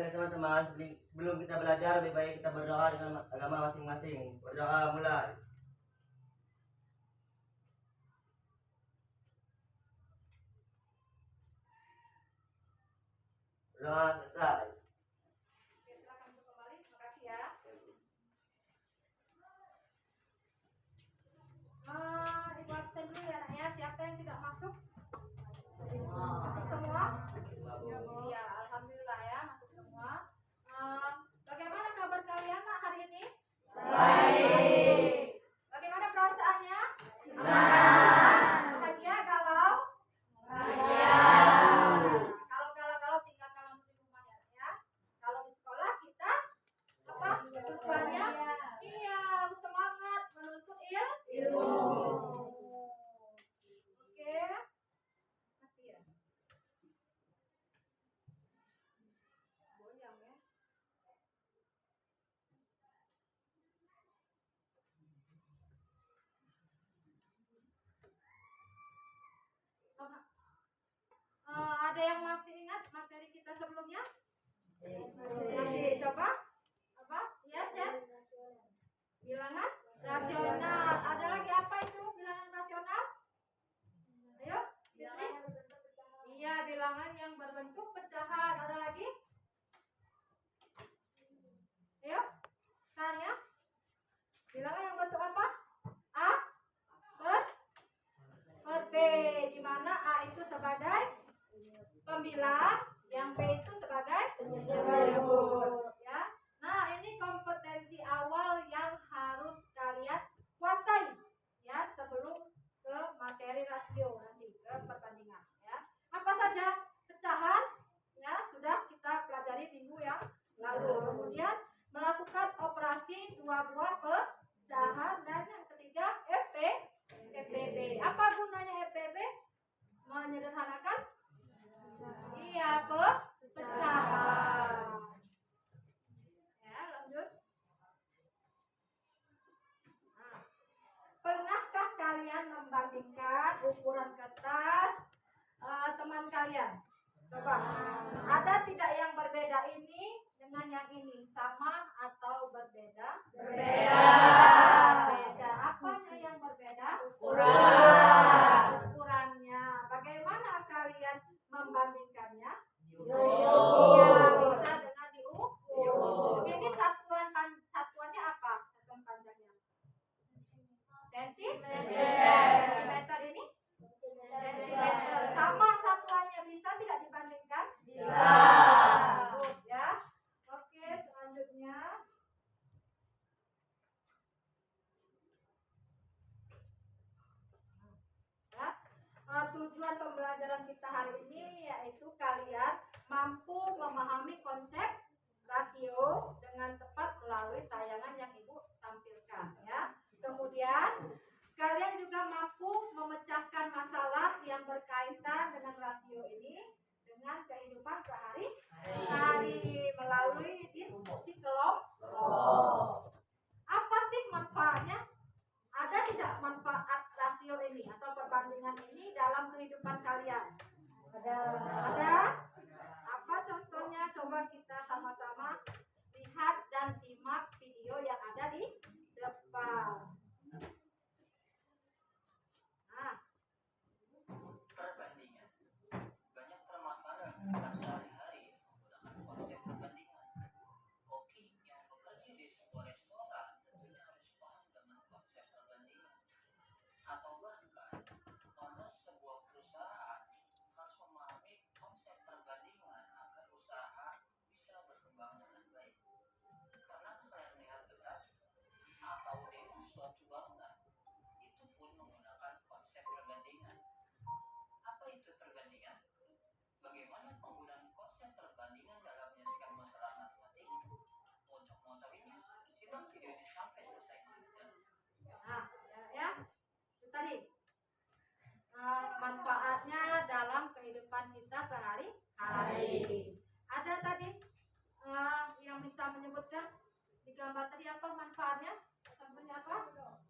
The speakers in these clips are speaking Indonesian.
teman-teman, sebelum kita belajar lebih baik kita berdoa dengan agama masing-masing. Berdoa mulai. Berdoa selesai. Oke, silakan untuk kembali. Terima kasih ya. Ibu absen dulu ya nak ya. Siapa yang tidak masuk? Masuk semua? Iya, alhamdulillah ya, masuk semua. Bagaimana kabar kalian nak hari ini? Baik. Bagaimana perasaannya? Bahagia galau? Bahagia. Kalau tinggal di rumah ya. Kalau di sekolah kita apa tujuannya? Iya, semangat menuntut ilmu. Oke. Masih ya. Goyang ya. Ada yang masih ingat materi kita sebelumnya? Masih. Coba apa? Ya, cek. Bilangan rasional. Ada lagi apa itu bilangan rasional? Ayo, Fitri. Iya, bilangan yang berbentuk pecahan. Ada lagi? Ayo, Tanya. Bilangan yang bentuk apa? A per B, di mana A itu sebagai pembilang, yang B itu sebagai penyebut, ya. Nah, ini kompetensi awal yang harus kalian kuasai, ya, sebelum ke materi rasio nanti ke perbandingan, ya. Apa saja? Pecahan, ya, sudah kita pelajari minggu yang lalu. Kemudian melakukan operasi dua buah pecahan, dan yang ketiga FPB. Apa gunanya FPB? Menyederhanakan? Iya, pecahan. Ya, lanjut. Nah, pernahkah kalian membandingkan ukuran kertas teman kalian? Coba. Ada tidak yang berbeda ini dengan yang ini? Sama atau berbeda? Berbeda. Apanya yang berbeda? Ukurannya. Bagaimana kalian membandingkannya? Iya, bisa dengan diukur. Ini satuannya apa? Satuan panjangnya? Sentimeter ini? Sentimeter. Sama satuannya, bisa tidak dibandingkan? Bisa. Ya. Oke, selanjutnya. Tujuan pembelajaran kita hari ini yaitu kalian mampu memahami konsep rasio dengan tepat melalui tayangan yang Ibu tampilkan, ya. Kemudian kalian juga mampu memecahkan masalah yang berkaitan dengan rasio ini dengan kehidupan sehari-hari melalui diskusi kelompok. Apa sih manfaatnya? Ada tidak manfaat rasio ini atau perbandingan ini dalam kehidupan kalian? Ada. Apa contohnya? Coba kita sama-sama lihat dan simak video yang ada di depan. Nah, perbandingan. Banyak permasalahan dalam sehari-hari menggunakan konsep perbandingan. Koki yang bekerja di sebuah restoran tentunya harus paham dengan konsep perbandingan. Atau bahkan owner sebuah perusahaan harus memahami konsep perbandingan agar usaha bisa berkembang dengan baik. Karena kalian melihat gedung atau demo suatu bangunan, itu pun menggunakan konsep perbandingan. Apa itu perbandingan? Bagaimana penggunaan konsep perbandingan dalam menyelesaikan masalah matematika? Untuk mengetahuinya, simak video ini sampai selesai. nah, ya. Itu tadi manfaatnya dalam kehidupan kita sehari-hari. Ada tadi yang bisa menyebutkan di gambar tadi apa manfaatnya? Contohnya apa?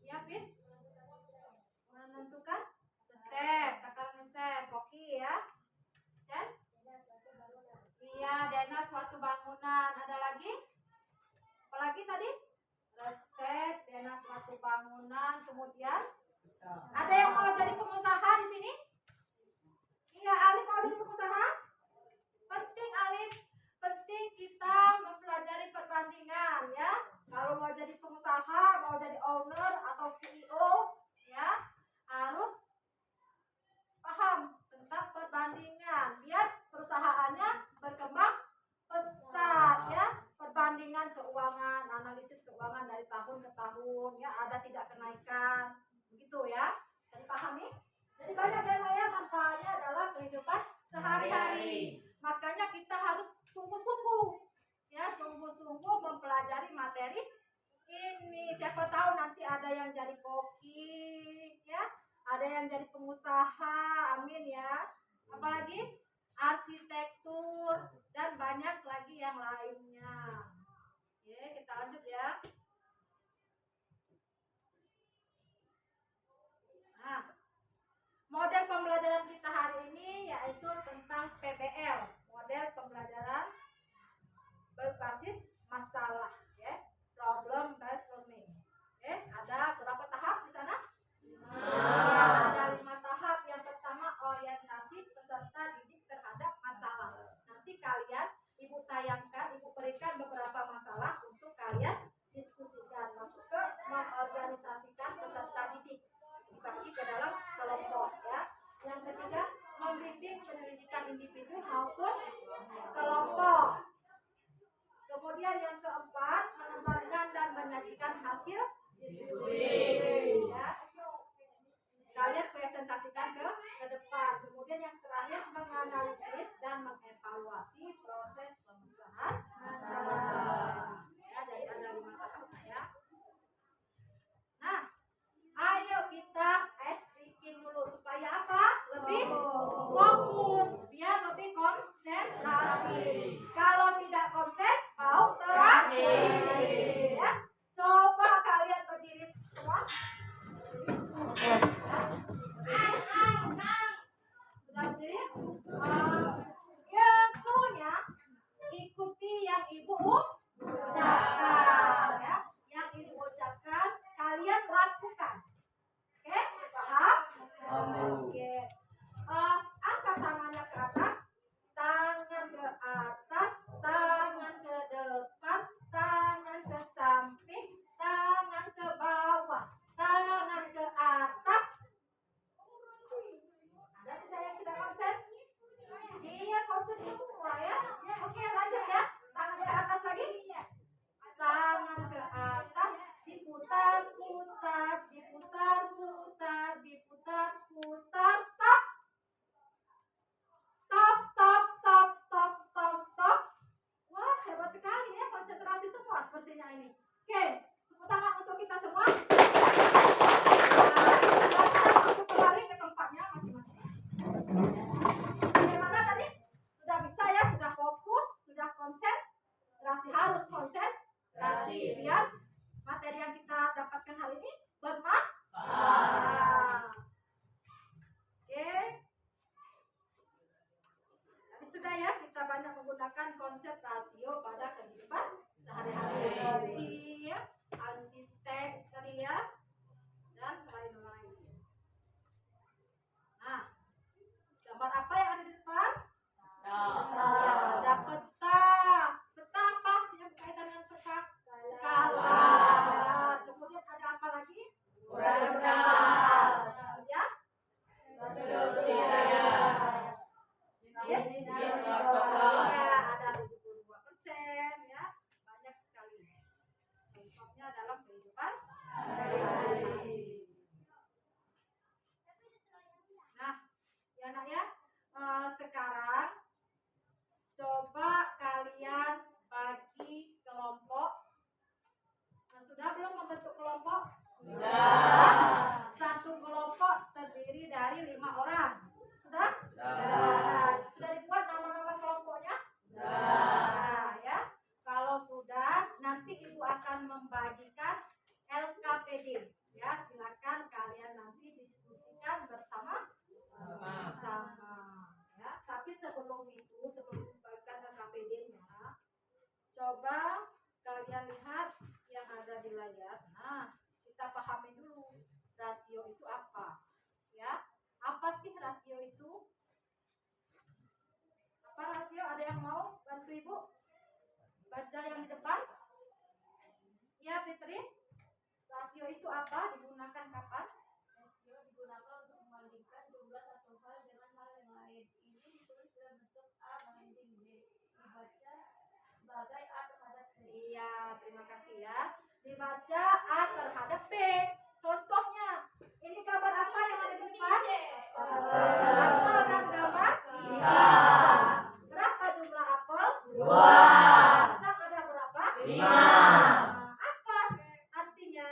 Ya, Fit. Menentukan resep, takaran resep. Oke ya. Cen? Iya, dana suatu bangunan. usaha, amin ya. Apalagi arsitektur dan banyak lagi yang lainnya. Oke, kita lanjut ya. Nah, model pembelajaran kita hari ini yaitu tentang PBL, model pembelajaran berbasis masalah, ya, problem based learning. Oke, ada berapa tahap di sana? Ada 5 tahap. Yang pertama orientasi peserta didik terhadap masalah. Nanti kalian ibu tayangkan, ibu berikan beberapa masalah untuk kalian diskusikan, masuk ke mengorganisasikan peserta didik, dibagi ke dalam kelompok ya. Yang ketiga membimbing pendidikan individu maupun kelompok. Kemudian yang keempat mengembangkan dan menyajikan hasil diskusi ya. Kalian presentasikan ke depan. Kemudian yang terakhir menganalisis dan mengevaluasi proses pemecahan masalah. Ya, jadi ada 5 tahap ya. Nah, ayo kita bikin dulu supaya apa? Lebih fokus, biar lebih konsentrasi. Kalau tidak konsen, mau terasi. Ya. Coba kalian berdiri semua. Sudah berdiri? Yang semuanya ikuti yang ibu ucapkan ya. Yang ibu ucapkan kalian lakukan. Oke, paham? Oke. Angkat tangannya ke atas, tangan ke atas, tangan ke depan, tangan ke samping, tangan ke bawah, tangan ke atas. Ada tidak yang tidak konsen? Iya, konsen semua ya. Oke, lanjut ya. Tangan ke atas lagi. Tangan ke atas, diputar-putar, diputar-putar, diputar-putar. Stop. Stop, stop, stop, stop, stop, stop. Wah, hebat sekali ya, konsentrasi semua sepertinya ini. Oke, tepuk tangan untuk kita semua. Langsung kembali ke tempatnya masing-masing. Bagaimana tadi? Sudah bisa ya, sudah fokus, sudah konsentrasi, harus konsentrasi biar materi yang kita dapatkan hari ini bermanfaat. Oke. Tadi sudah ya, kita banyak menggunakan konsep rasio pada kehidupan sehari-hari, arsitek, ya, dan lain-lain. Nah, gambar apa yang ada di depan? Ada peta. Peta apa yang berkaitan dengan peta? Skala. Kemudian ada apa lagi? Graf. Kemudian? Ya, ada 72% ya. Banyak sekali. Contohnya dalam kehidupan sehari-hari. Nah, ya anak ya, sekarang coba kalian bagi kelompok. Nah, sudah belum membentuk kelompok? Sudah. Satu kelompok terdiri dari 5 orang. Sudah? Sudah. Sudah dibuat nama-nama kelompoknya? Sudah. Ya. Kalau sudah, nanti ibu akan membagikan LKPD. Ya, silakan kalian nanti diskusikan bersama. Ya, tapi sebelum itu, sebelum membagikan LKPD-nya, coba kalian lihat yang ada di layar. Nah, kita pahami dulu rasio itu apa. Ya, apa sih rasio itu? Apa rasio? Ada yang mau bantu ibu baca yang di depan? Ya, Fitri. Rasio itu apa? Digunakan kapan? Rasio digunakan untuk membandingkan jumlah satu hal dengan hal yang lain. Ini ditulis dalam bentuk A banding B. Dibaca sebagai A terhadap B. Iya, terima kasih ya. Dibaca A terhadap B. Contohnya, ini gambar apa yang ada di depan? Apel dan gambar pisang. Berapa jumlah apel? 2. Pisang ada berapa? 5. Apa artinya?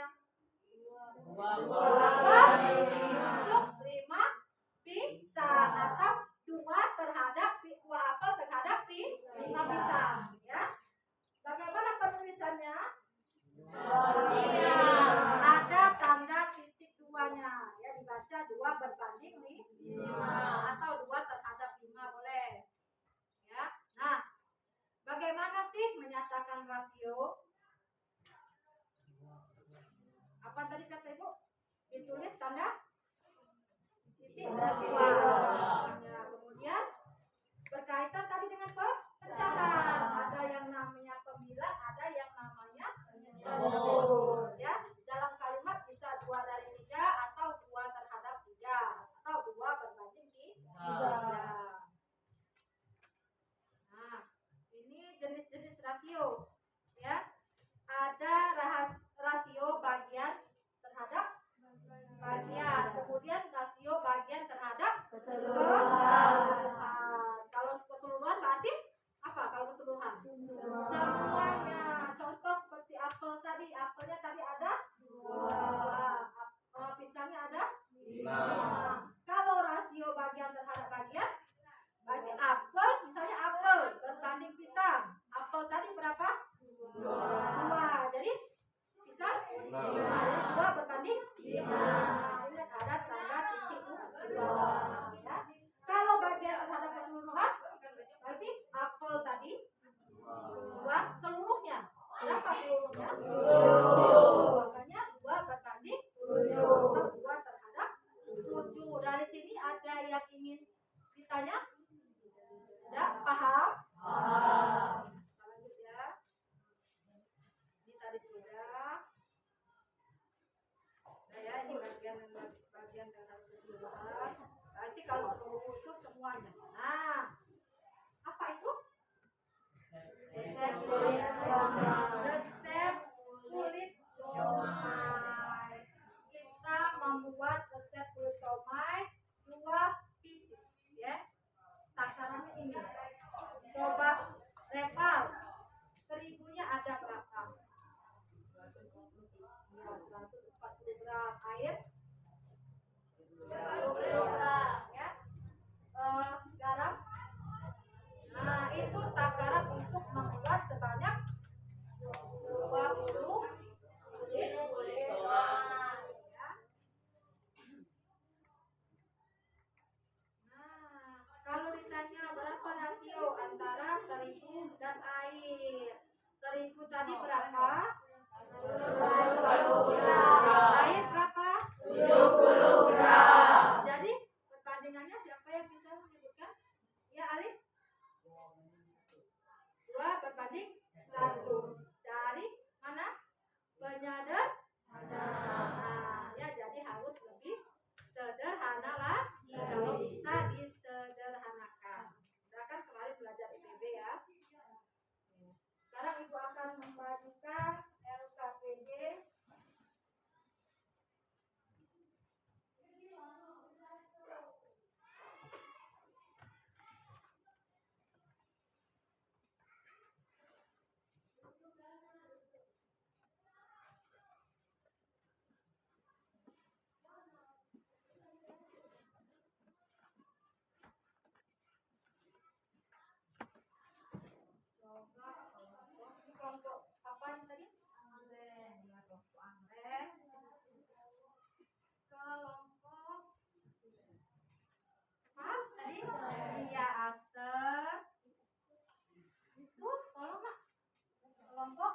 2 apel untuk 5 ditulis tanda titik dua. Nah, kemudian berkaitan tadi dengan pecahan, ada yang namanya pembilang, ada yang namanya penyebut. Ya, dalam kalimat bisa 2 dari 3 atau 2 terhadap 3 atau 2 berbanding 3. Nah, ini jenis-jenis rasio. Ya, ada rasio bagian terhadap bagian, kemudian rasio bagian terhadap keseluruhan. Kalau keseluruhan berarti apa? Kalau keseluruhan semuanya. Contoh seperti apel tadi, apelnya tadi ada 2, pisangnya ada 5. Kalau rasio bagian terhadap bagian, bagi apel, misalnya apel berbanding pisang, apel tadi berapa? 2. Jadi pisang 5. 2 berbanding 5. Ini ada tanda titik 2. Ya. Kalau bagian terhadap keseluruhan, berarti apel tadi 2 seluruhnya. Berapa seluruhnya? 7. Makanya 2 berbanding 7 atau 2 terhadap 7. Dari sini ada yang ingin ditanya? Ada? Paham? Lanjut ya. Ini tadi sudah. Nah ya, ini bagian terhadap keseluruhan. Berarti kalau seluruh itu semuanya. Nah, apa itu? Resep kulit siomay. Kita membuat resep kulit siomay 2 pieces, ya. Takarannya ini. Coba Repal, terigunya ada berapa? Ya, 140 gram air. 30 gram, ya. Garam. Nah, itu takaran untuk membuat sebanyak 20 kulit siomay, ya. Nah, kalau ditanya berapa rasio antara terigu dan air, terigu tadi berapa? 20 gram. Air berapa? 70 gram. Jadi perbandingannya siapa yang bisa menyebutkan? Ya, Alif? 2 berbanding 1. Dari mana? Penyederhana. Nah, ya, jadi harus lebih sederhana lagi kalau bisa disederhanakan. Kita kan kemarin belajar IPB ya. Sekarang Ibu akan membagikan LKPD. Kelompok apa yang tadi? Anggrek. Ya, kelompok anggrek. Kelompok apa tadi? Iya, aster. Itu tolong Mak. Kelompok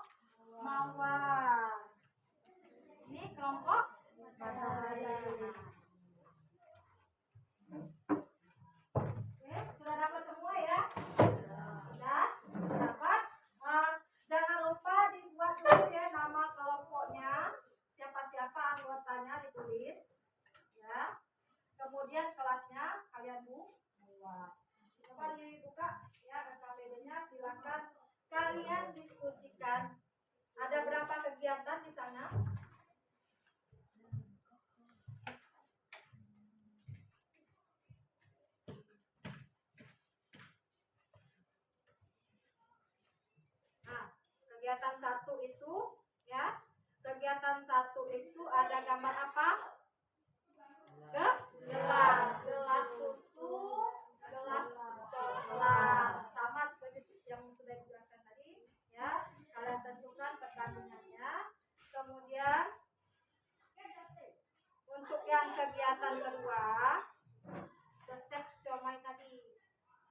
mawar. Ini kelompok matahari. Oke, sudah dapat semua ya? Sudah dapat. Jangan lupa dibuat dulu ya nama kelompoknya, siapa-siapa anggotanya ditulis, ya. Kemudian kelasnya kalian buat. Coba dibuka ya LKPD-nya, silakan kalian diskusikan. Ada berapa kegiatan di sana? Kegiatan 1 itu ya. Kegiatan 1 itu ada gambar apa? Gelas susu, gelas coklat. Sama seperti yang sudah dijelaskan tadi ya. Kalian tentukan perbandingannya. Kemudian untuk yang kegiatan kedua, resep siomay tadi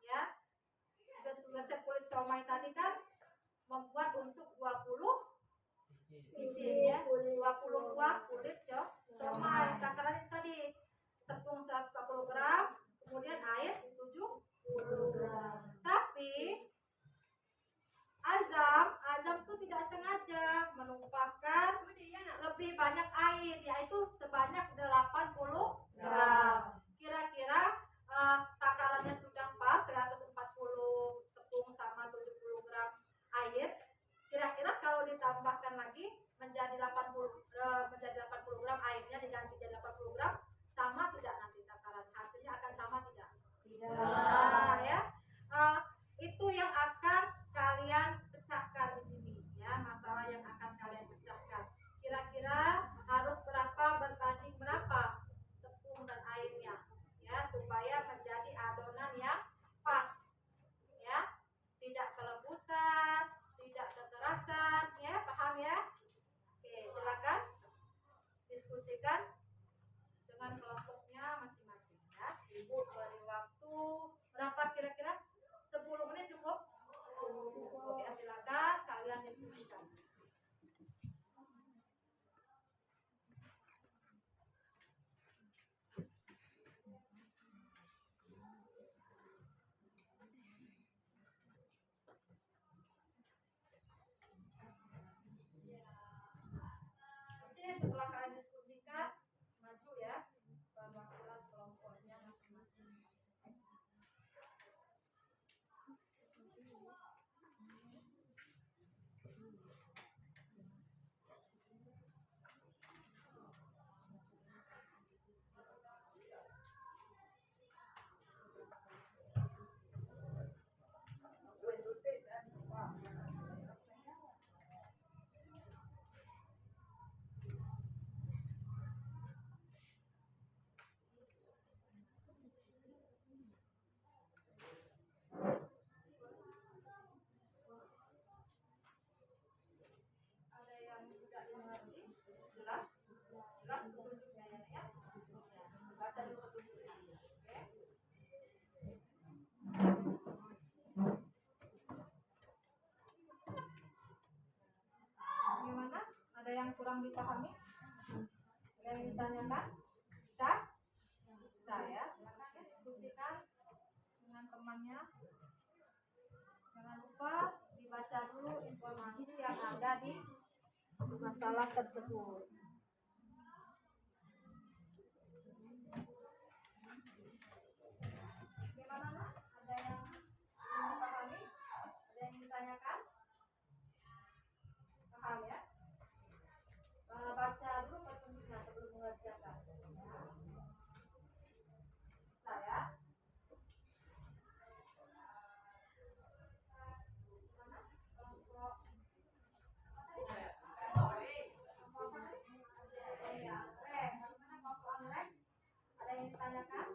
ya. Resep kulit siomay tadi kan membuat untuk 20 pieces ya, 20 buah kulit siomay. Somai takaran itu tadi tepung 140 gram, kemudian air 70 gram. Tapi Azam itu tidak sengaja menumpahkan lebih banyak air, yaitu sebanyak 80 gram. Kira-kira takarannya sudah pas 140 tepung sama 70 gram air. Kira-kira kalau ditambahkan lagi menjadi 80 gram airnya diganti jadi 80 gram, sama tidak nanti takaran hasilnya akan sama tidak? Tidak. Nah, ya. Itu yang akan kalian pecahkan di sini ya, masalah yang akan kalian pecahkan. Kira-kira harus berapa berbanding berapa tepung dan airnya ya, supaya menjadi adonan yang pas ya, tidak kelembutan, tidak kekerasan ya, paham ya? Oke, silakan diskusikan dengan kelompoknya masing-masing ya. Ibu beri waktu berapa kira-kira? 10 menit cukup? Oke, silakan kalian diskusikan. Nanti setelah kalian diskusikan, maju ya perwakilan kelompoknya masing-masing. Ada yang tidak dimengerti? Jelas? Jelas petunjuknya ya, ya? Baca dulu petunjuknya. Oke? Bagaimana? Ada yang kurang dipahami? Ada yang ditanyakan? Bisa? Bisa ya? Silakan diskusikan dengan temannya. Jangan lupa dibaca dulu informasi yang ada di masalah tersebut. Bagaimana, Nak? Ada yang belum dipahami? Ada yang ditanyakan? Paham ya? Baca dulu petunjuknya sebelum mengerjakan. Bisa ya? Mana? Kelompok ada yang ditanyakan?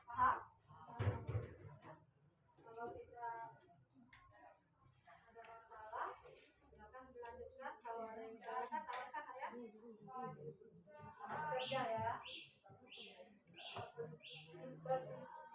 Paham? Kalau tidak ada masalah, silakan dilanjutkan. Kalau ada yang ditanyakan, tanyakan ya. Kerja ya. Berdiskusi.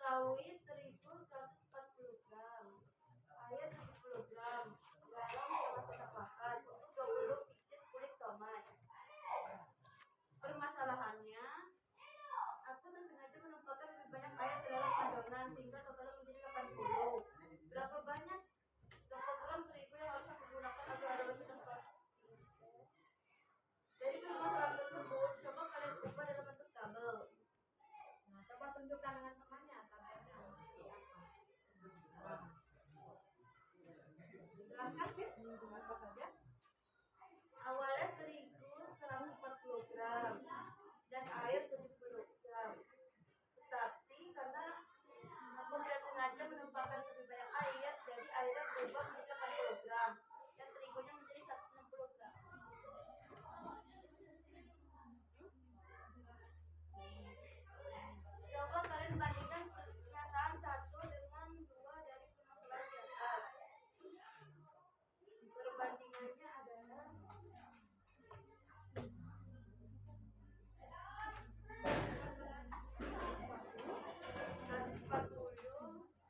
ketahui terigu 140 gram, air 70 gram, garam sama soda bakar untuk 20 pieces kulit tomat. Permasalahannya, aku tersengaja menempatkan lebih banyak air ke dalam adonan sehingga totalnya menjadi 80. Berapa banyak gram terigu yang harus aku gunakan agar adonan tepat? Dari permasalahan tersebut, coba kalian ubah dalam bentuk tabel. Nah, coba tunjukkan dengan temannya tabelnya seperti apa. Jelaskan, Fit? Apa saja? Awalnya terigu 140 gram dan air 70 gram. Tetapi karena aku tidak sengaja menempatkan lebih banyak air, jadi airnya berubah menjadi 80 gram dan terigunya menjadi 160 gram. Coba kalian bandingkan pernyataan 1 dengan 2 dari permasalahan di atas. Perbandingannya adalah 140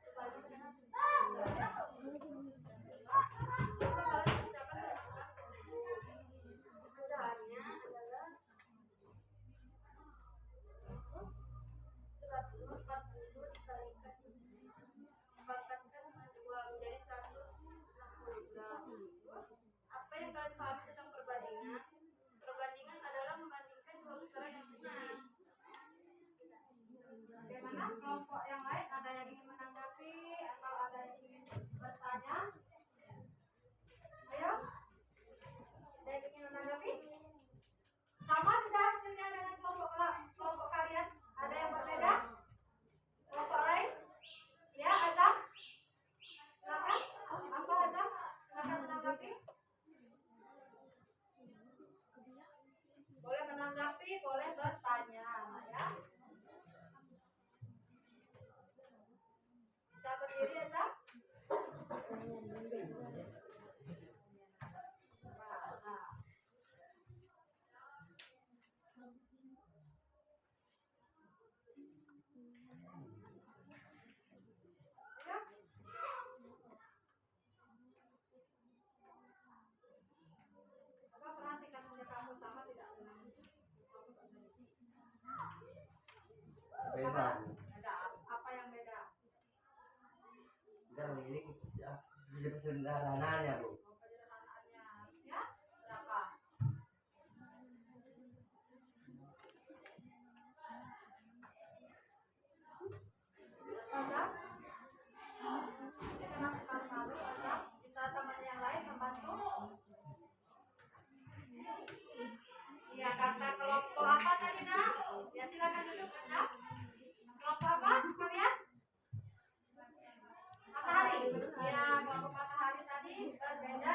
dibanding dengan 70. Coba kalian pecahkan pecahannya adalah 140 dikalikan 2 menjadi 160 gram. Terus apa yang kalian pahami tentang perbandingan? Perbandingan adalah membandingkan dua besaran yang sejenis. Bagaimana kelompok yang lain? Ada yang ingin menanggapi atau ada yang ingin bertanya? Ayo, ada yang ingin menanggapi? Sama tidak hasilnya dengan kelompok kalian? Ada yang berbeda? Kelompok lain? Ya, Azam? Silakan. Apa Azam? Silakan menanggapi. Boleh menanggapi, boleh bertanya, ya. Bisa berdiri, Azam? Nah. Coba perhatikan muka kamu sama tidak dengan Beda. ada apa yang beda? Kita memiliki sederhananya, Bu. Penyederhanaannya harusnya berapa? Azam? Kita masih malu-malu, Azam? Bisa teman yang lain membantu? Ya, kata kelompok apa tadi, Nak? Ya, silakan duduk, Azam. Kelompok apa kalian? Matahari. Ya, kelompok matahari tadi berbeda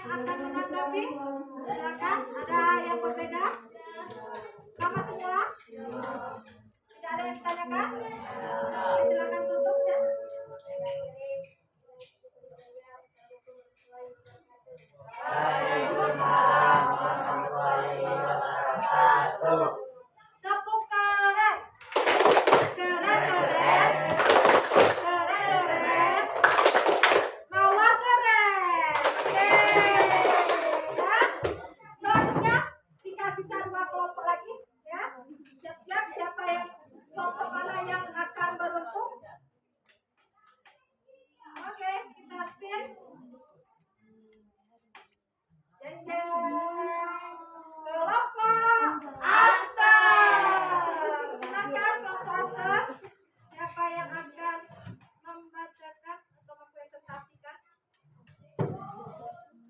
yang akan menanggapi? Silakan. Ada yang berbeda? Sama semua? Tidak ada yang ditanyakan? Oke, silakan tutup ya. Waalaikumsalam warahmatullahi wabarakatuh. Tepuk keren. Keren, keren. Keren, keren. Mawar keren. Yeay. Ya. Selanjutnya dikasih dua kelompok lagi ya. Siap-siap siapa yang kelompok mana yang akan beruntung? Oke, kita spin. Jeng jeng. Kelompok Aster. Silakan kelompok Aster. Siapa yang akan membacakan atau mempresentasikan?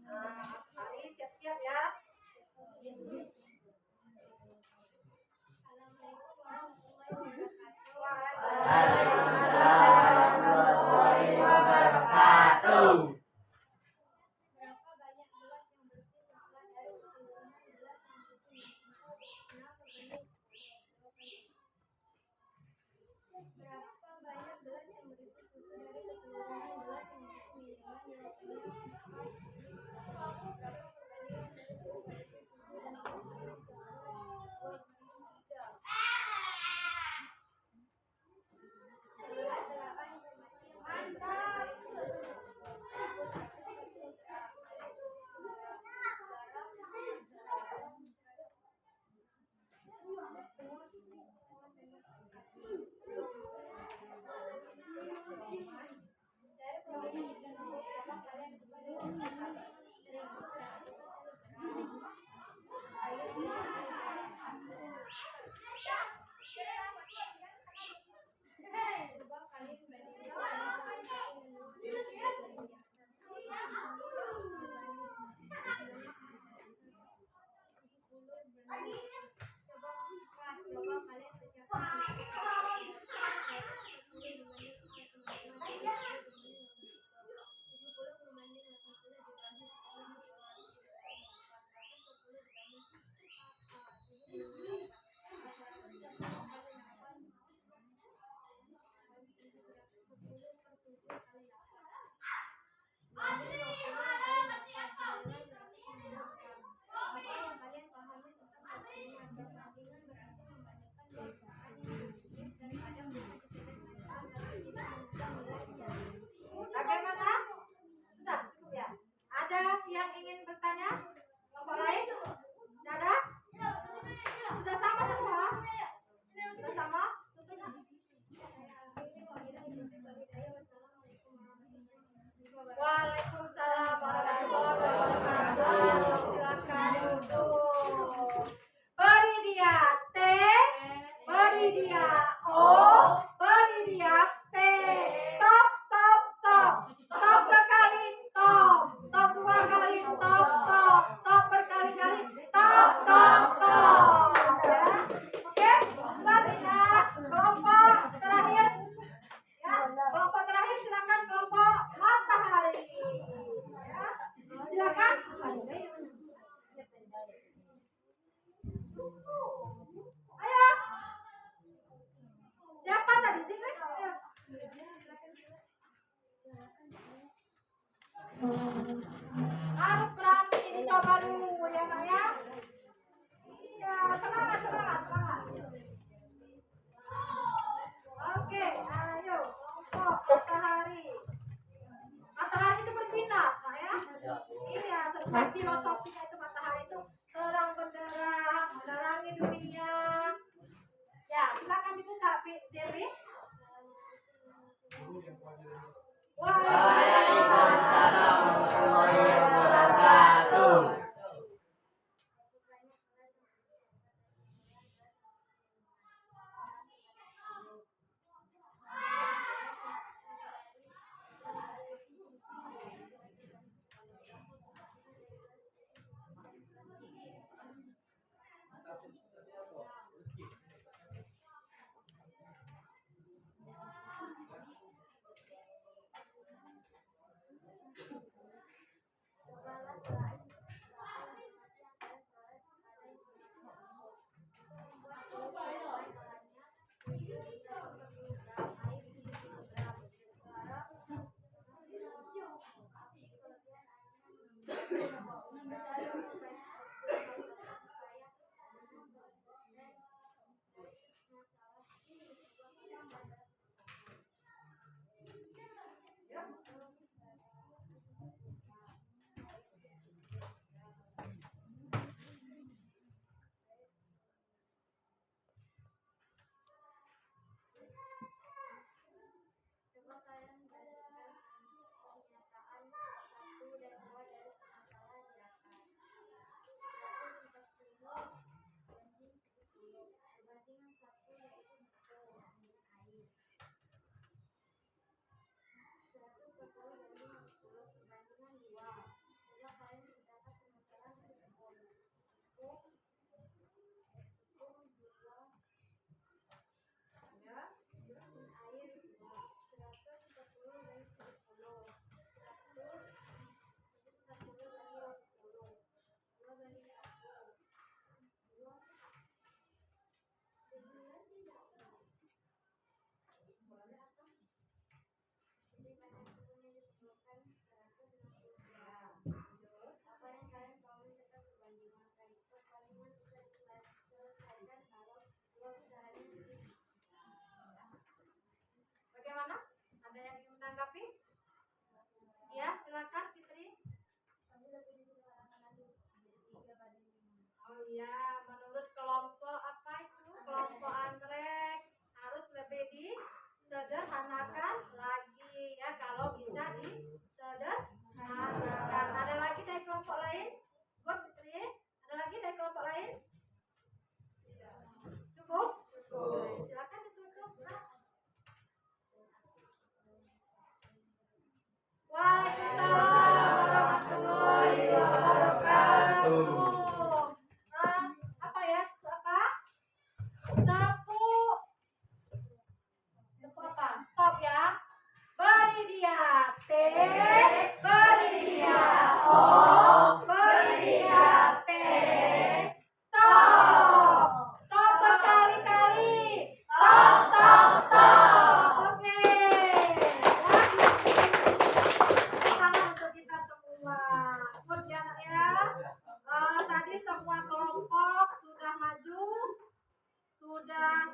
Nah, Ari siap-siap ya. Waalaikumsalam warahmatullahi wabarakatuh. Bagaimana? Sudah cukup ya? Ada yang ingin bertanya? Kelompok lain? Tidak ada? Sudah sama semua? Sudah sama? Waalaikumsalam warahmatullahi wabarakatuh. Silakan duduk. Beri dia T, beri dia O, beri dia P. Top, top, top. Top sekali, top. Top dua kali, top, top. Top berkali-kali, top, top, top. Ya. Oke, selanjutnya kelompok terakhir. Ya, kelompok terakhir silakan kelompok matahari. Ya, silakan. Ayo. Siapa tadi sih? Ayo. Harus berani dicoba dulu ya nak ya. Iya, semangat, semangat, semangat. Oke, ayo kelompok matahari. Matahari itu bersinar, nak ya. Iya, sesuai filosofinya itu matahari itu terang benderang, menerangi dunia. Ya, silakan dibuka, Sirri. Waalaikumsalam warahmatullahi wabarakatuh. Oh iya, menurut kelompok apa itu? Kelompok anggrek harus lebih disederhanakan lagi ya, kalau bisa disederhanakan. Ada lagi dari kelompok lain? Buat Putri? Ada lagi dari kelompok lain? Cukup? Cukup. Silakan ditutup. Nah. Waalaikumsalam warahmatullahi wabarakatuh. Apa ya? Apa? Tepuk. Tepuk apa? Top ya. Beri dia T, beri dia O, beri dia T. Top. Top berkali-kali. Top, top, top. Oke. Salam untuk kita semua. Good ya, Nak ya. Tadi semua kelompok sudah maju, sudah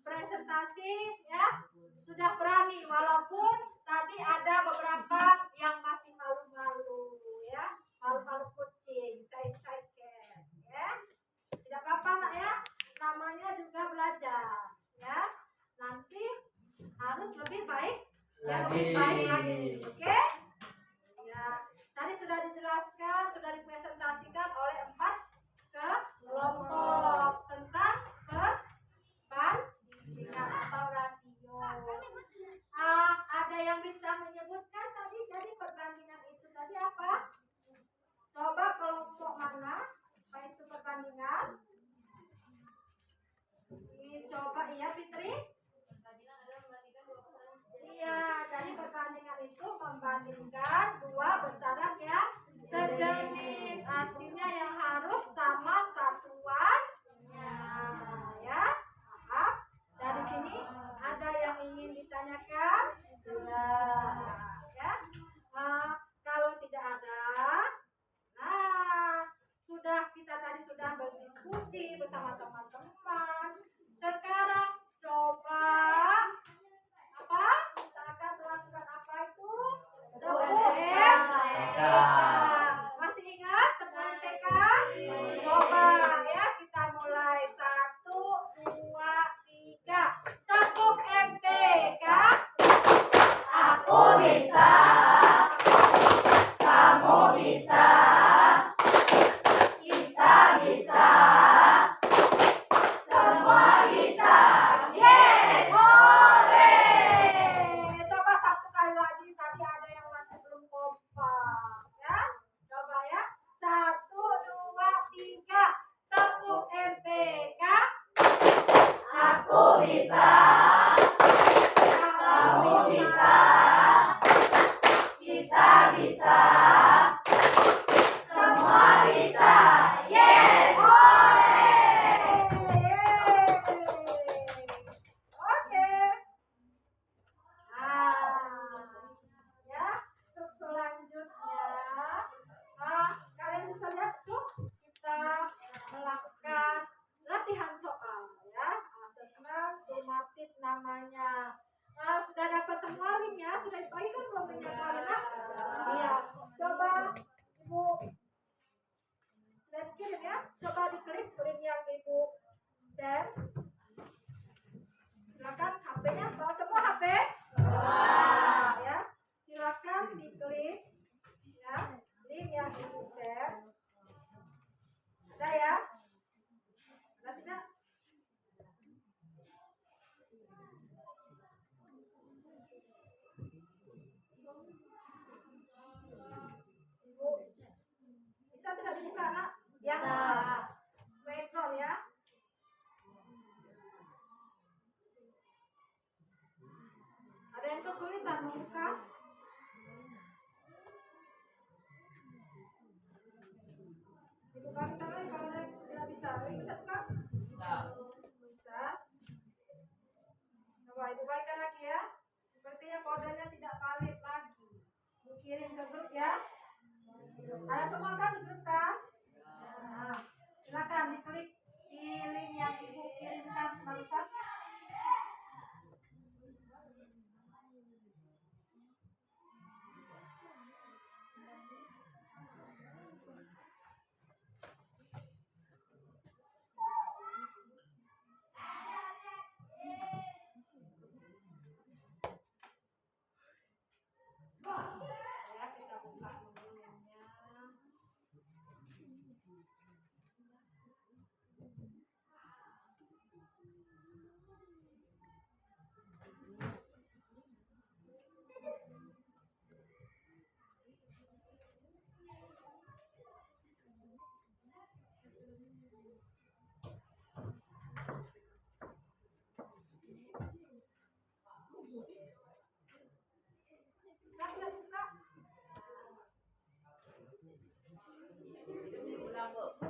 presentasi ya, sudah berani, walaupun tadi ada beberapa yang masih malu-malu ya, malu-malu kucing, side cat ya. Tidak apa-apa Nak ya, namanya juga belajar ya. Nanti harus lebih baik lagi. Oke? Ya, tadi sudah dijelaskan, sudah dipresentasikan oleh 4 kelompok tentang perbandingan atau rasio. Ada yang bisa menyebutkan tadi jadi perbandingan itu tadi apa? Coba kelompok mana? Apa itu perbandingan? Coba iya Fitri? Iya, jadi perbandingan itu membandingkan dua besaran yang sejenis, artinya yang harus sama satuannya ya. Maaf, dari sini ada yang ingin ditanyakan? Ya. Kalau tidak ada, kita tadi sudah berdiskusi bersama teman-teman. Sekarang coba apa? Kita akan melakukan apa itu? TK. Masih ingat tentang TK? Coba ya, kita mulai 1, 2, 3. Tepuk MTK. Aku bisa. Kamu bisa. Kita bisa. Semua bisa. Yes! Hore! Coba satu kali lagi, tadi ada yang masih belum kompak ya. Coba ya. 1, 2, 3. Tepuk MTK. Aku bisa. Kamu bisa. Kita bisa. Semua bisa. Yes! Hore! Oke. Ya, untuk selanjutnya, kalian bisa lihat tuh kita melakukan latihan soal ya, asesmen sumatif namanya. Sudah dapat semua linknya, sudah dibagikan belum linknya kemarin? Iya, coba Ibu sudah dikirim ya, coba diklik link yang Ibu share. Silakan HP-nya, bawa semua HP. Ya, silakan diklik ya link yang Ibu share. Ada ya? Ada tidak? Ibu bisa tidak dibuka Nak? Yang metro ya. Ada yang kesulitan membuka? Dibuka kita lagi kalau tidak bisa. Bisa buka? Bisa. Coba Ibu baikkan lagi ya. Sepertinya kodenya tidak valid lagi. Ibu kirim ke grup ya. Ada semua kan di grup kan? Nah, silakan diklik di link yang Ibu kirimkan barusan.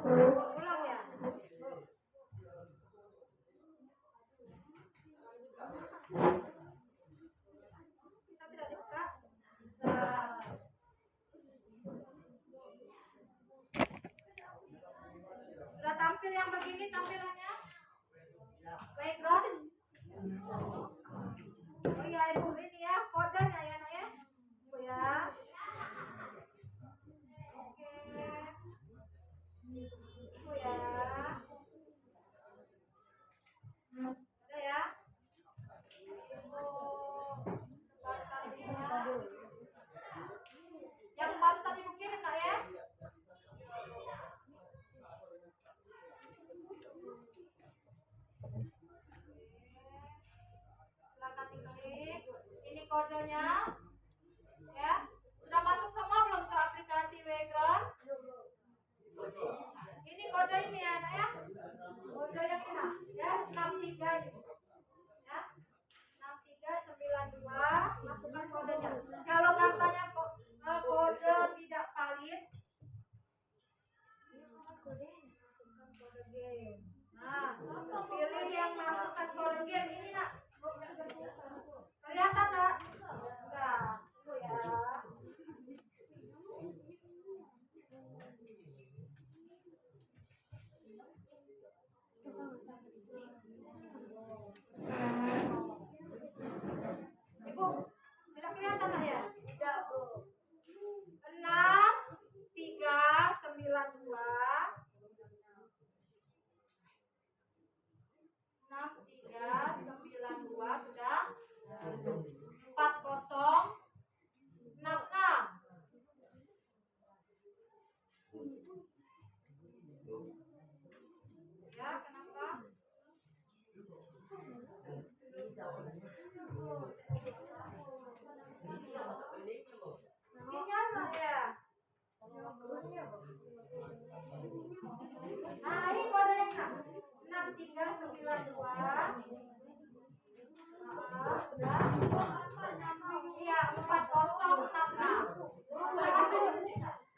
Ulang ya. Bisa tidak dibuka? Bisa. Sudah tampil yang begini tampilannya? Background? Oh iya ibu, ini ya kodenya ya nak ya, ibu ya. Oke, ibu ya. Udah ya. Ibu sebarkan linknya. Yang barusan ibu kirim nak ya. Silakan diklik. Ini kodenya. Ya. Sudah masuk semua belum ke aplikasi background? Ini kode ini ya, nak ya. Kode yang ini nak. Ya, 63 ini. Ya. 6392 masukkan kodenya. Kalau katanya kode tidak valid, nah, pilih yang masukkan kode game ini nak. Kelihatan nak? Enggak, itu ya. Ibu, tidak kelihatan nak ya? Tidak, Bu. 6392 6392 sudah. 4066. Ya, kenapa? Sinyal nggak ya? Nah, ini kodenya 6392. Sudah. Iya, 4066. Sudah masuk.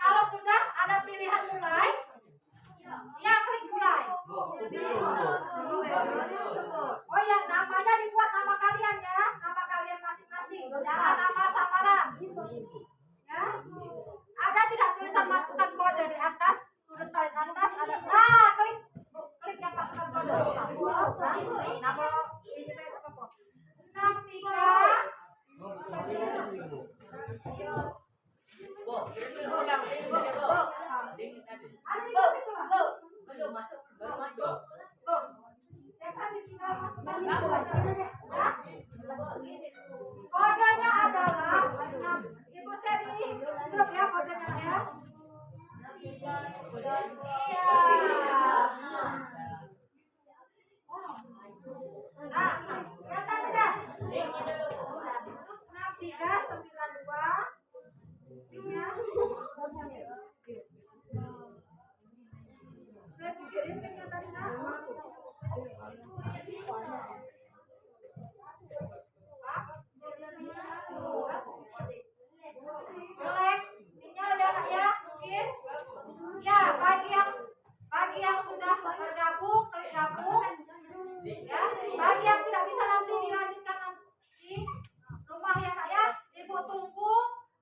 Kalau sudah ada pilihan mulai, ya klik mulai. Oh ya, namanya dibuat nama kalian ya, nama kalian masing-masing. Jangan nama samaran. Ya. Ada tidak tulisan masukkan kode di atas, sudut paling atas ada. Nah, klik yang masukkan kode. Nah, kalau ini apa? 63. Kodenya adalah Ibu Seri, grup ya kodenya ya. Iya. Nah, kelihatan tidak? 6392. Ya. Saya pikirin linknya tadi nak. Jelek, sinyal ya nak ya, mungkin. Ya, bagi yang sudah bergabung, klik gabung. Ya, bagi yang tidak bisa nanti dilanjutkan nanti rumah ya nak ya, ibu tunggu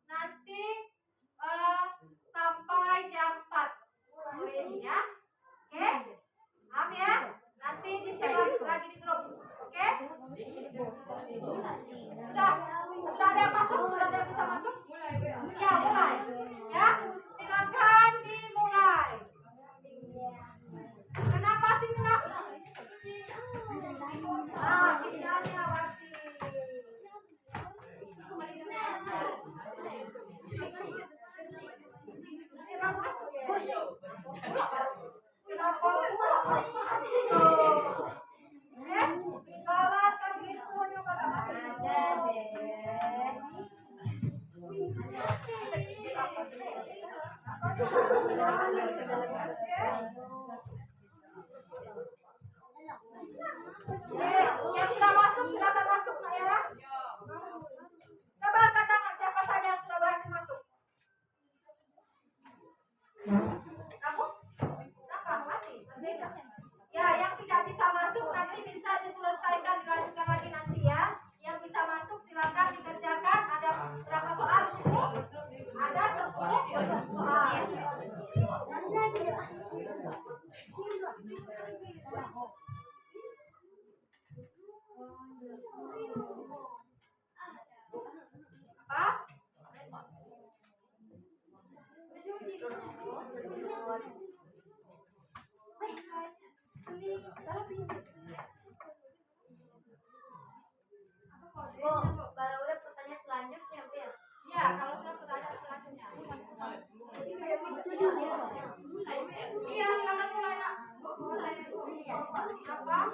nanti sampai jam 4 sore ya. Oke, paham ya? Nanti disebar lagi di grup. Oke? Sudah ada yang masuk? Sudah ada yang bisa masuk? Ya, mulai. Ya, silakan dimulai. Kenapa sih nak? Ah, sinyalnya mati. Emang masuk ya? Kenapa masuk? Kalau begitu juga tak masuk. Ada deh. Yang sudah masuk silakan masuk nak ya. Coba angkat tangan siapa saja yang sudah berhasil masuk. Kamu? Kenapa Kalau udah pertanyaan selanjutnya, Bil. Ya, kalau sudah pertanyaan selanjutnya. Iya, silakan mulai, Nak. Apa?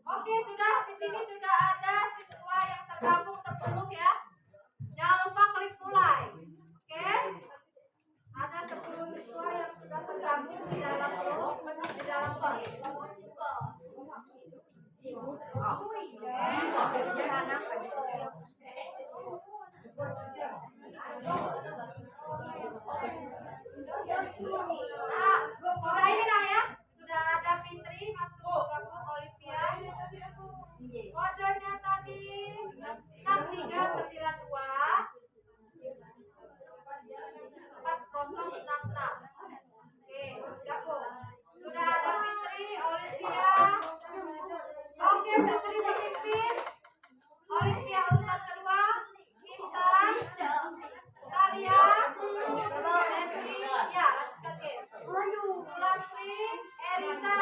Oke, sudah di sini sudah ada siswa yang tergabung 10 ya. Jangan lupa klik mulai. Oke? Ada 10 siswa yang sudah tergabung di dalam grup, di dalam kelas. Nah, sudah ini nah ya. Sudah ada Fitri masuk gabung Olivia. Kodenya tadi 6392 4066. Oke, gabung. Sudah ada Fitri, Olivia. Oke, Fitri memimpin. Olivia urutan kedua. Intan, Talia, Henry, ya lanjutkan game. Sulastri, Eriza.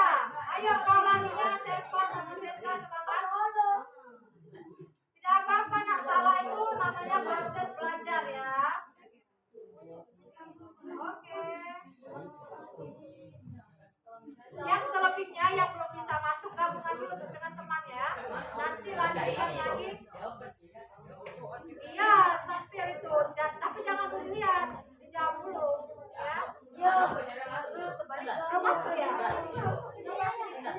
Ayo rolanya Selva sama Sesa semangat. Tidak apa-apa nak salah itu namanya proses belajar ya. Oke. Yang selebihnya yang belum bisa masuk gabungan dulu dengan teman ya. Nanti lanjutkan lagi. Iya, tampil itu. Tapi jangan dilihat, dijawab dulu ya. Iya. Belum masuk ya. Belum masuk ya.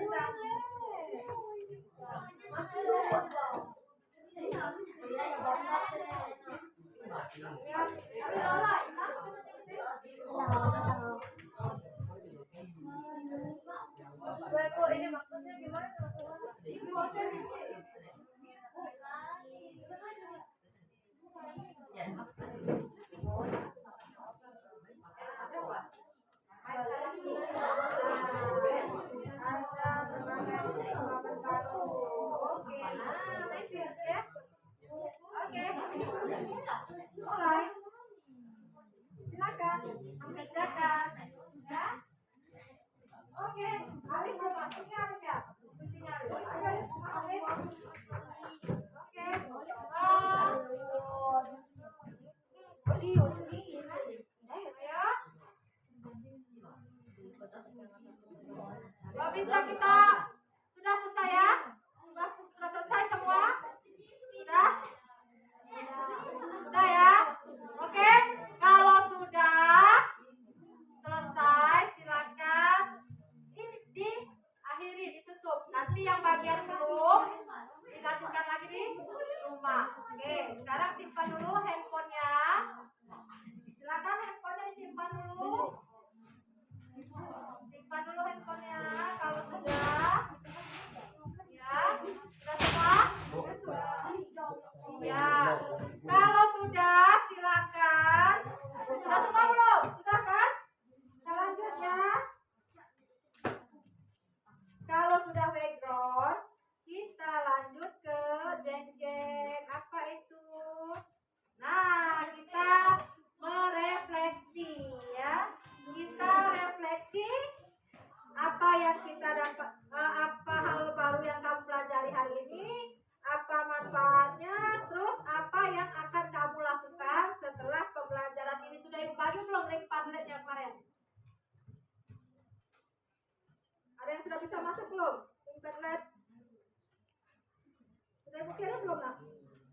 Bu, ini maksudnya gimana? Mulai. Silakan mengerjakan ya. Oke, Arif belum masuknya Arif ya? Buktinya Arif. Ayo Arif, semangat Arif. Oke. Ayo. Bisa kita sudah selesai ya? Sudah selesai semua? Sudah? Sudah ya? Oke. Kalau sudah selesai silakan diakhiri, ditutup. Nanti yang bagian belum dilanjutkan lagi di rumah. Oke, sekarang simpan dulu handphonenya. Silakan handphonenya disimpan dulu. Simpan dulu handphonenya kalau sudah. Ya, sudah semua? Ya, kalau sudah silakan. Sudah semua belum? Sudah kan? Kita lanjut ya. Kalau sudah background, kita lanjut ke jeng-jeng. Apa itu? Nah, kita merefleksi ya. Kita refleksi apa yang kita dapat, apa hal baru yang kamu pelajari hari ini, apa manfaatnya, terus apa yang akan kamu lakukan setelah pembelajaran ini. Sudah ibu bagi belum link Padletnya kemarin? Ada yang sudah bisa masuk belum? Link Padlet sudah ibu kirim belum nak?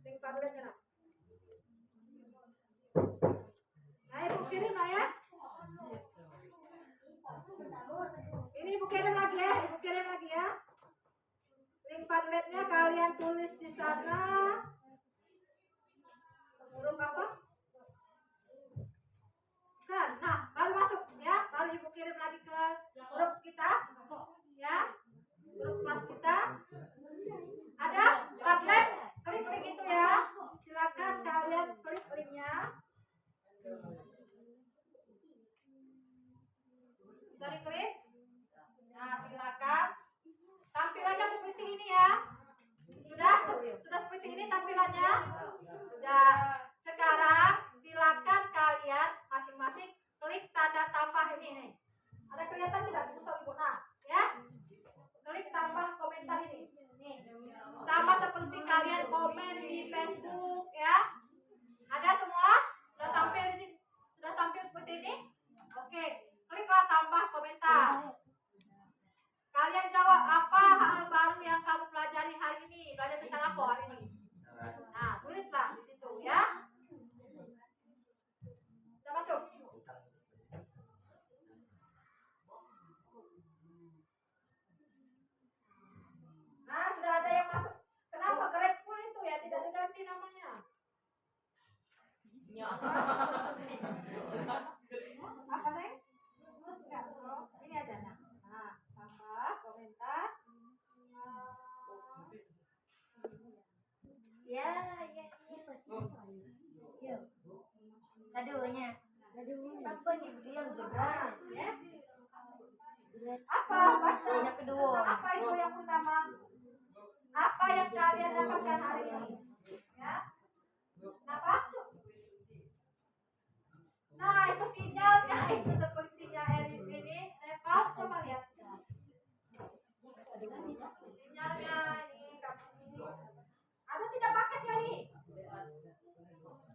Link Padletnya nak? Nah ibu kirim lah ya. Ini ibu kirim lagi ya, ibu kirim lagi ya. Link Padletnya kalian tulis di sana. Huruf apa? Kan, nah baru masuk ya, baru ibu kirim lagi ke grup kita, ya, grup kelas kita. Ada Padlet, klik link itu ya. Silakan kalian klik linknya. Sudah diklik? Nah, silakan. Tampilannya seperti ini ya. Sudah seperti ini tampilannya. Sudah. Sekarang silakan kalian masing-masing klik tanda tambah ini nih. Ada kelihatan tidak di pusat ibu? Nah, ya. Klik tambah komentar ini. Nih. Sama seperti kalian komen di Facebook ya. Ada semua? Sudah tampil di sini? Sudah tampil seperti ini? Oke, kliklah tambah komentar. Kalian jawab apa hal baru yang kamu pelajari hari ini? Belajar tentang apa hari ini? Nah, tulislah di situ ya. Sudah masuk? Nah, sudah ada yang masuk. Kenapa Grateful itu ya tidak diganti namanya? Apa Neng? Terus enggak? Ini aja nah. Nah, tambah komentar. Ya. Aduhnya. Apa nih beliau juga? Ya. Apa? Baca. Yang kedua. Apa itu yang pertama? Apa yang kalian dapatkan hari ini? Ya. Apa? Nah, itu sinyalnya itu sepertinya Erin ini. Reval, coba lihat. Sinyalnya ini kamu. Ada tidak paketnya nih?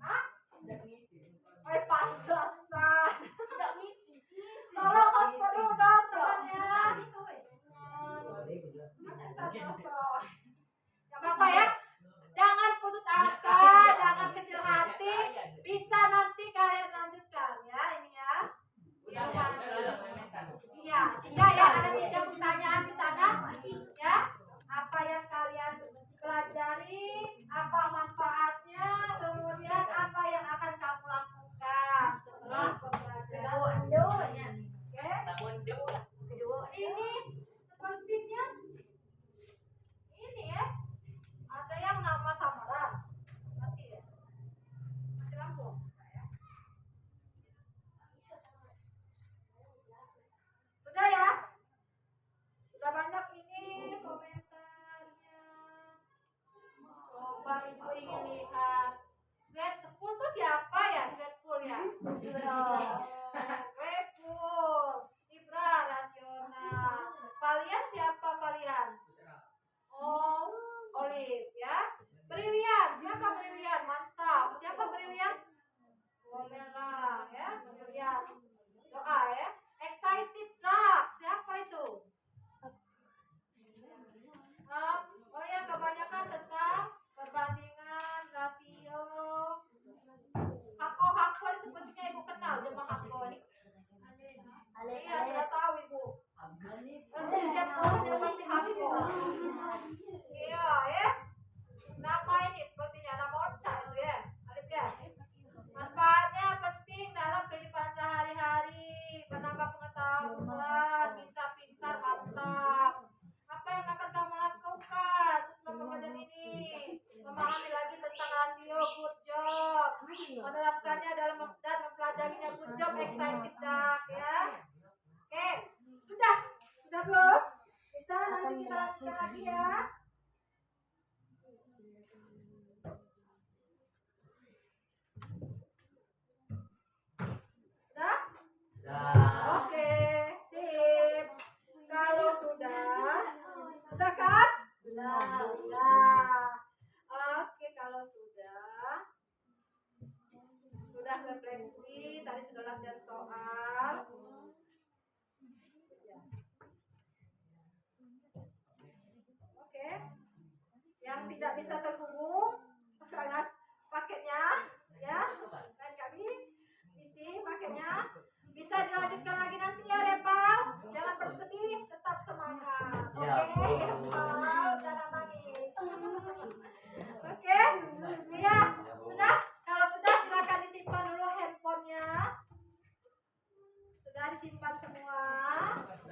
Hah? Oh, pantesan. Tidak ngisi. Tolong hotspot dulu dong, temannya. Ada satu. Gak apa-apa ya. Jangan putus asa, jangan kecil hati. Bisa nanti kalian lanjutkan ya ini ya. Di rumah. Iya, tiga ya. Ada 3 pertanyaan di sana. Ya. Apa yang kalian pelajari? Apa manfaatnya? Kemudian apa yang akan kamu lakukan setelah pembelajaran? Oke. Ini sepertinya ini ya. Ada yang nama samaran. Mati ya. Mati lampu. Sudah ya? Sudah banyak ini komentarnya. Coba ibu ingin lihat. Grateful tuh siapa ya? Grateful ya? Grateful. Ibra rasional. Valian siapa Valian? Oh, Olive ya. Brilian, siapa Brilian? Mantap. Siapa Brilian? Bolehlah ya, Brilian. Doa ya. Excited Duck, siapa itu? Oh ya, kebanyakan tentang perbandingan rasio. Hako ini sepertinya ibu kenal jemaah Hako ini. Iya, sudah tahu ibu. Setiap orang yang pasti Hako. Iya ya. Nama ini sepertinya nama Ocha itu ya. Alif ya. Manfaatnya penting dalam kehidupan sehari-hari, menambah pengetahuan, bisa pintar, mantap. Apa yang akan kamu lakukan setelah pembelajaran ini? Memahami lagi tentang rasio, good job. Menerapkannya dalam dan mempelajarinya, good job, excited Duck ya. Oke, sudah belum? Bisa nanti kita lanjutkan lagi ya. Sudah? Oke, sip. Kalau sudah kan? Sudah. Oke, kalau sudah refleksi, tadi sudah latihan soal. Oke. Yang tidak bisa terhubung karena paketnya ya, lain kali isi paketnya. Bisa dilanjutkan lagi nanti ya Repal. Jangan bersedih, tetap semangat. Oke, Repal, jangan nangis. Oke, ya sudah. Kalau sudah silakan disimpan dulu handphonenya. Sudah disimpan semua.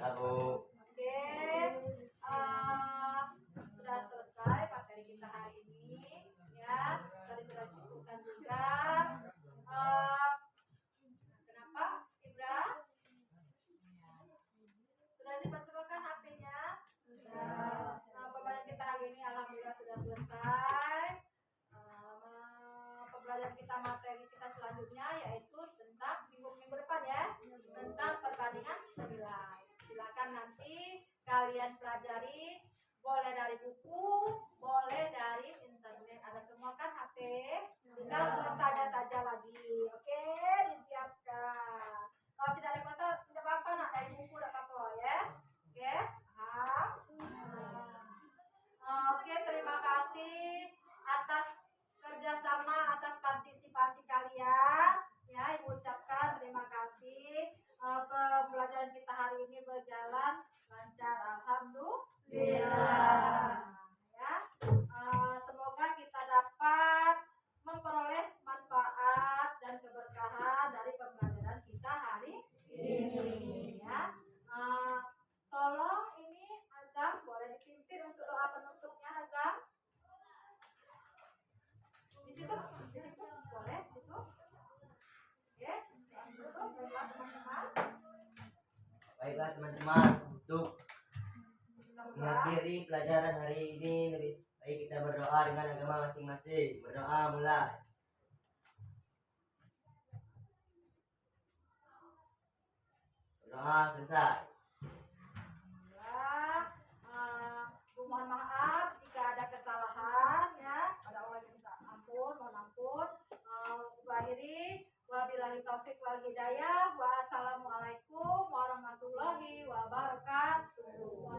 Oke, sudah selesai materi kita hari ini. Ya, tadi sudah disebutkan juga. Kenapa? Ibra? pelajaran kita, materi kita selanjutnya yaitu tentang minggu depan ya, tentang perbandingan senilai. Silakan nanti kalian pelajari, boleh dari buku, boleh dari internet, ada semua kan HP, tinggal tanya saja lagi. Oke, disiapkan. Kalau tidak ada kota tidak apa-apa, nak dari buku tidak apa-apa ya. Oke, paham? Oke, terima kasih atas kerjasama, atas partisipasi kalian. Ya, Ibu ucapkan terima kasih. Pembelajaran kita hari ini berjalan lancar, alhamdulillah. Ya, semoga kita dapat memperoleh manfaat dan keberkahan dari pembelajaran kita hari ini. Ya, tolong ini Azam boleh dipimpin untuk doa penutupnya Azam. Di situ boleh, di situ. Oke, tutup baiklah teman-teman. Baiklah teman-teman, untuk mengakhiri pelajaran hari ini lebih baik kita berdoa dengan agama masing-masing. Berdoa mulai. Berdoa selesai. Mohon maaf jika ada kesalahan ya, ada orang yang minta ampun, mohon ampun. Akhiri, wabillahi taufik wal hidayah, wassalamualaikum warahmatullahi wabarakatuh.